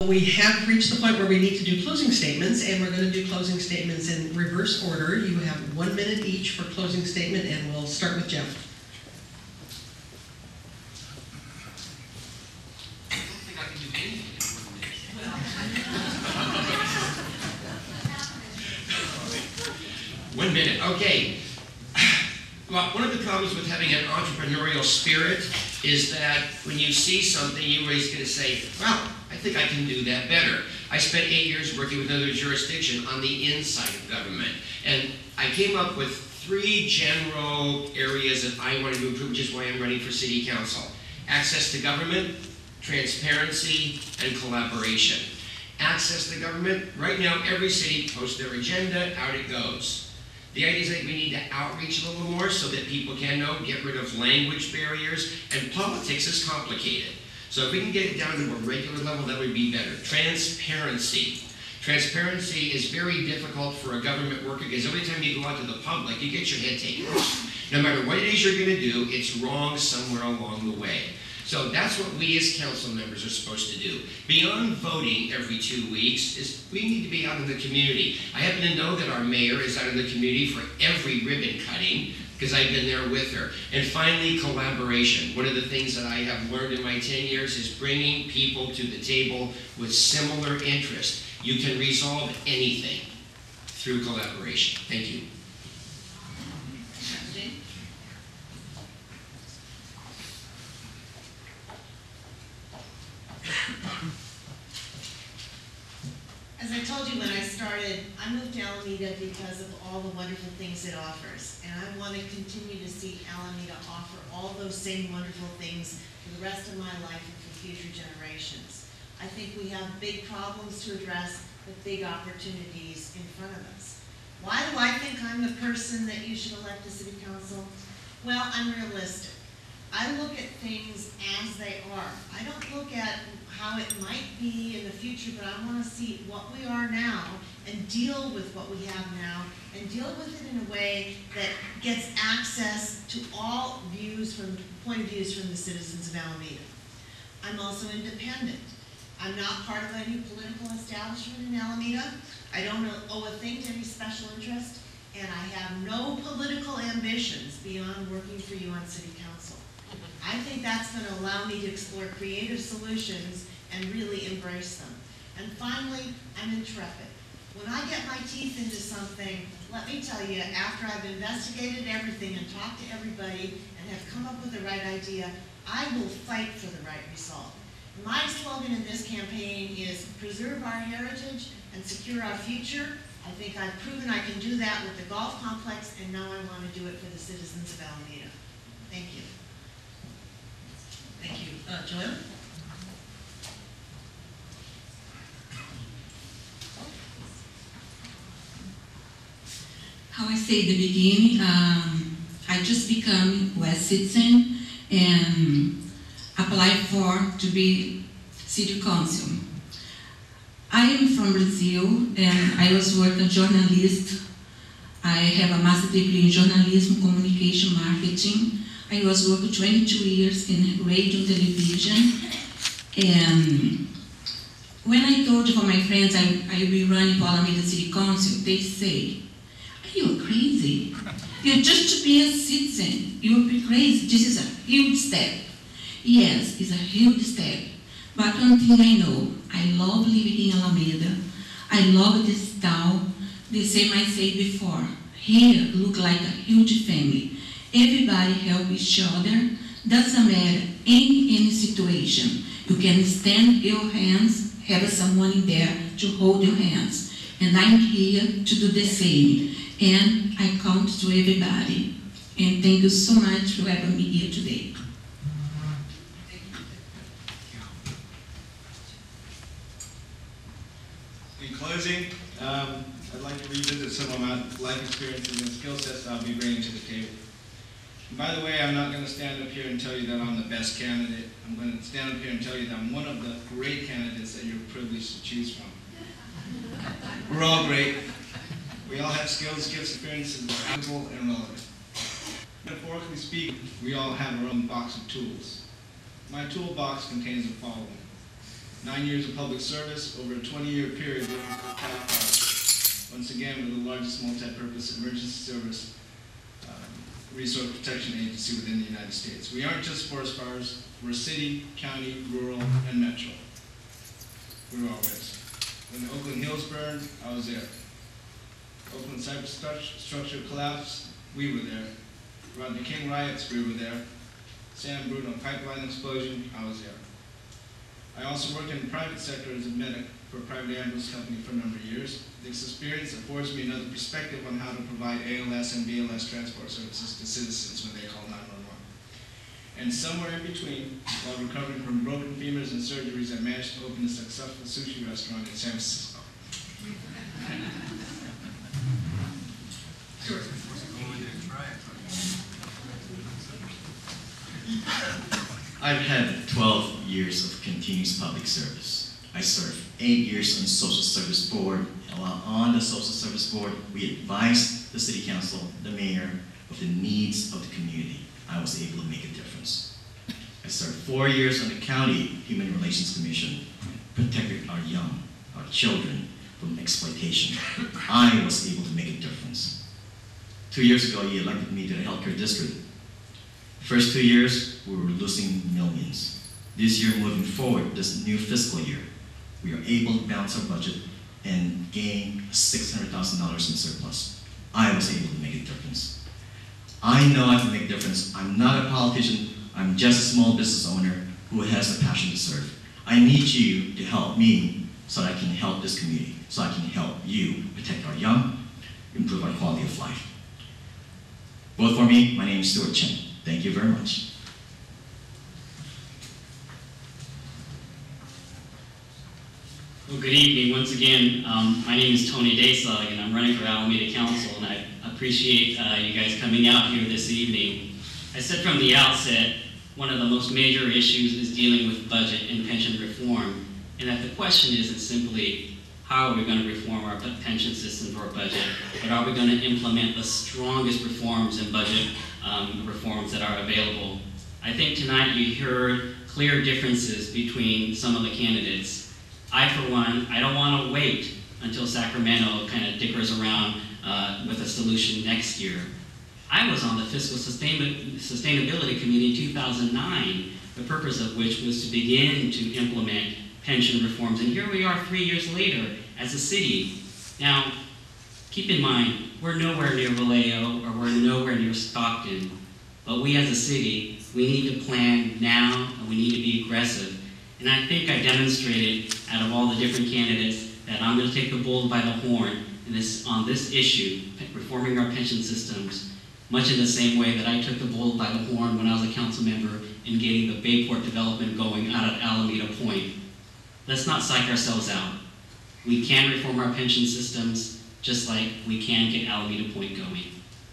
We have reached the point where we need to do closing statements, and we're going to do closing statements in reverse order. You have 1 minute each for closing statement, and we'll start with Jeff. I don't think I can do anything in 1 minute. 1 minute, okay. Well, one of the problems with having an entrepreneurial spirit is that when you see something, you're always going to say, well, I think I can do that better. I spent 8 years working with another jurisdiction on the inside of government, and I came up with 3 general areas that I wanted to improve, which is why I'm running for city council. Access to government, transparency, and collaboration. Access to government, right now every city posts their agenda, out it goes. The idea is that we need to outreach a little more so that people can know, get rid of language barriers, and politics is complicated. So if we can get it down to a regular level, that would be better. Transparency. Transparency is very difficult for a government worker because every time you go out to the public, you get your head taken off. No matter what it is you're going to do, it's wrong somewhere along the way. So that's what we as council members are supposed to do. Beyond voting every 2 weeks, is we need to be out in the community. I happen to know that our mayor is out in the community for every ribbon cutting, because I've been there with her. And finally, collaboration. One of the things that I have learned in my 10 years is bringing people to the table with similar interests. You can resolve anything through collaboration. Thank you. As I told you when I started, I moved to Alameda because of all the wonderful things it offers. And I want to continue to see Alameda offer all those same wonderful things for the rest of my life and for future generations. I think we have big problems to address, but big opportunities in front of us. Why do I think I'm the person that you should elect to city council? Well, I'm realistic. I look at things as they are. I don't look at how it might be in the future, but I want to see what we are now and deal with what we have now and deal with it in a way that gets access to all views point of views from the citizens of Alameda. I'm also independent. I'm not part of any political establishment in Alameda. I don't owe a thing to any special interest, and I have no political ambitions beyond working for you on city council. I think that's going to allow me to explore creative solutions and really embrace them. And finally, I'm intrepid. When I get my teeth into something, let me tell you, after I've investigated everything and talked to everybody and have come up with the right idea, I will fight for the right result. My slogan in this campaign is preserve our heritage and secure our future. I think I've proven I can do that with the golf complex, and now I want to do it for the citizens of Alameda. Thank you. Thank you. Joanne? How I say at the beginning, I just become West citizen and apply to be city council. I am from Brazil and I was working journalist. I have a master's degree in journalism, communication, marketing. I was working 22 years in radio and television. And when I told for my friends I will be running for Alameda City Council, they say, "Are you crazy? You're just to be a citizen. You will be crazy. This is a huge step." Yes, it's a huge step. But one thing I know, I love living in Alameda. I love this town. The same I said before. Here look like a huge family. Everybody help each other. Doesn't matter any situation. You can stand your hands, have someone in there to hold your hands. And I'm here to do the same. And I count to everybody. And thank you so much for having me here today. In closing, I'd like to revisit some of my life experiences and skill sets that I'll be bringing to the table. And by the way, I'm not going to stand up here and tell you that I'm the best candidate. I'm going to stand up here and tell you that I'm one of the great candidates that you're privileged to choose from. We're all great. We all have skills, gifts, experiences, valuable and relevant. Metaphorically speaking, we all have our own box of tools. My toolbox contains the following: 9 years of public service over a 20-year period working for Cal Park. Once again, we're the largest multi-purpose emergency service resource protection agency within the United States. We aren't just forest fires, we're city, county, rural, and metro. We're always. When the Oakland Hills burned, I was there. Oakland cyberstructure collapse, we were there. Rodney King riots, we were there. San Bruno pipeline explosion, I was there. I also worked in the private sector as a medic for a private ambulance company for a number of years. This experience affords me another perspective on how to provide ALS and BLS transport services to citizens when they call 911. And somewhere in between, while recovering from broken femurs and surgeries, I managed to open a successful sushi restaurant in San Francisco. I've had 12 years of continuous public service. I served 8 years on the Social Service Board, and while on the Social Service Board, we advised the City Council, the Mayor, of the needs of the community. I was able to make a difference. I served 4 years on the County Human Relations Commission, protected our young, our children, from exploitation. I was able to make a difference. 2 years ago, you elected me to the healthcare district. First 2 years, we were losing millions. This year, moving forward, this new fiscal year, we are able to balance our budget and gain $600,000 in surplus. I was able to make a difference. I know I can make a difference. I'm not a politician. I'm just a small business owner who has a passion to serve. I need you to help me so that I can help this community, so I can help you protect our young, improve our quality of life. Vote for me. My name is Stuart Chen. Thank you very much. Well, good evening. Once again, my name is Tony Desog, and I'm running for Alameda Council, and I appreciate you guys coming out here this evening. I said from the outset, one of the most major issues is dealing with budget and pension reform, and that the question isn't simply how are we going to reform our pension system or budget, but are we going to implement the strongest reforms and budget reforms that are available. I think tonight you heard clear differences between some of the candidates. I, for one, I don't want to wait until Sacramento kind of dickers around with a solution next year. I was on the Fiscal Sustainability Committee in 2009, the purpose of which was to begin to implement pension reforms. And here we are 3 years later as a city. Now, keep in mind, we're nowhere near Vallejo or we're nowhere near Stockton, but we as a city, we need to plan now and we need to be aggressive. And I think I demonstrated out of all the different candidates that I'm going to take the bull by the horn on this issue, reforming our pension systems, much in the same way that I took the bull by the horn when I was a council member in getting the Bayport development going out at Alameda Point. Let's not psych ourselves out. We can reform our pension systems just like we can get Alameda Point going.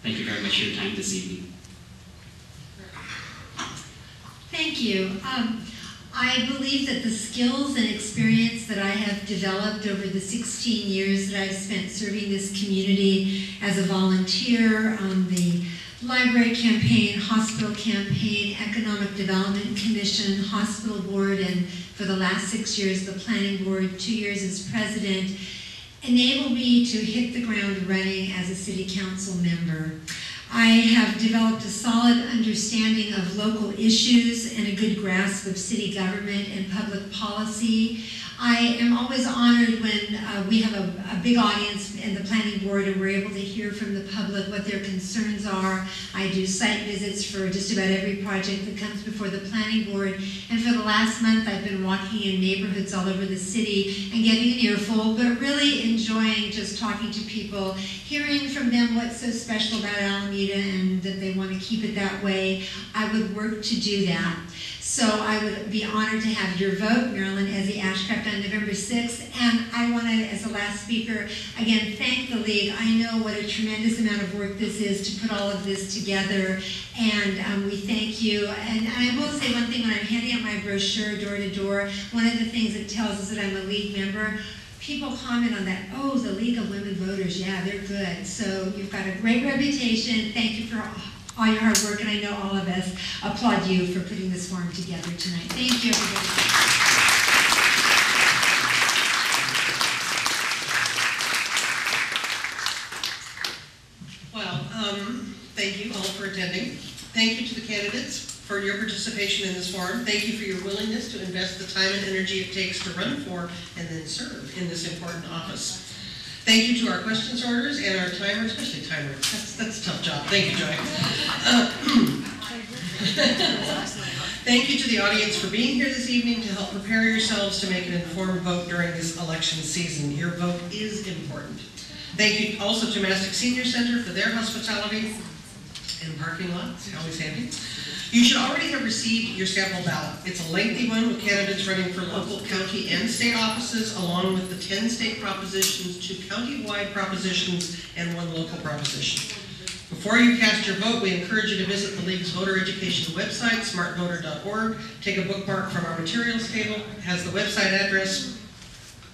Thank you very much for your time this evening. Thank you. I believe that the skills and experience that I have developed over the 16 years that I've spent serving this community as a volunteer on the library campaign, hospital campaign, economic development commission, hospital board, and for the last 6 years, the planning board, 2 years as president, enabled me to hit the ground running as a city council member. I have developed a solid understanding of local issues and a good grasp of city government and public policy. I am always honored when we have a big audience in the planning board and we're able to hear from the public what their concerns are. I do site visits for just about every project that comes before the planning board. And for the last month, I've been walking in neighborhoods all over the city and getting an earful, but really enjoying just talking to people, hearing from them what's so special about Alameda and that they want to keep it that way. I would work to do that. So I would be honored to have your vote, Marilyn Ezzy Ashcraft, on November 6th. And I want to, as the last speaker, again, thank the League. I know what a tremendous amount of work this is to put all of this together. And we thank you. And I will say one thing, when I'm handing out my brochure door to door, one of the things it tells us that I'm a League member, people comment on that, oh, the League of Women Voters, yeah, they're good. So you've got a great reputation. Thank you for all your hard work, and I know all of us applaud you for putting this forum together tonight. Thank you, everybody. attending. Thank you to the candidates for your participation in this forum. Thank you for your willingness to invest the time and energy it takes to run for and then serve in this important office. Thank you to our questions orders and our timer, especially timer. That's a tough job. Thank you, Joy. Thank you to the audience for being here this evening to help prepare yourselves to make an informed vote during this election season. Your vote is important. Thank you also to Mastick Senior Center for their hospitality and parking lot. It's always handy. You should already have received your sample ballot. It's a lengthy one with candidates running for local, county, and state offices, along with the 10 state propositions, 2 county-wide propositions, and 1 local proposition. Before you cast your vote, we encourage you to visit the League's voter education website, smartvoter.org. Take a bookmark from our materials table. It has the website address.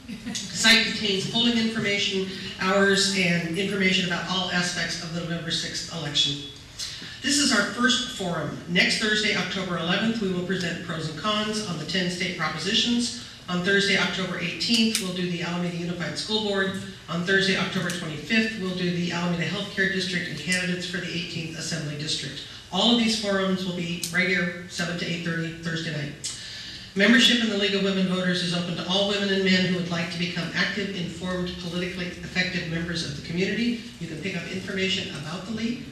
The site contains polling information, hours, and information about all aspects of the November 6th election. This is our first forum. Next Thursday, October 11th, we will present pros and cons on the 10 state propositions. On Thursday, October 18th, we'll do the Alameda Unified School Board. On Thursday, October 25th, we'll do the Alameda Healthcare District and candidates for the 18th Assembly District. All of these forums will be right here, 7 to 8:30 Thursday night. Membership in the League of Women Voters is open to all women and men who would like to become active, informed, politically effective members of the community. You can pick up information about the League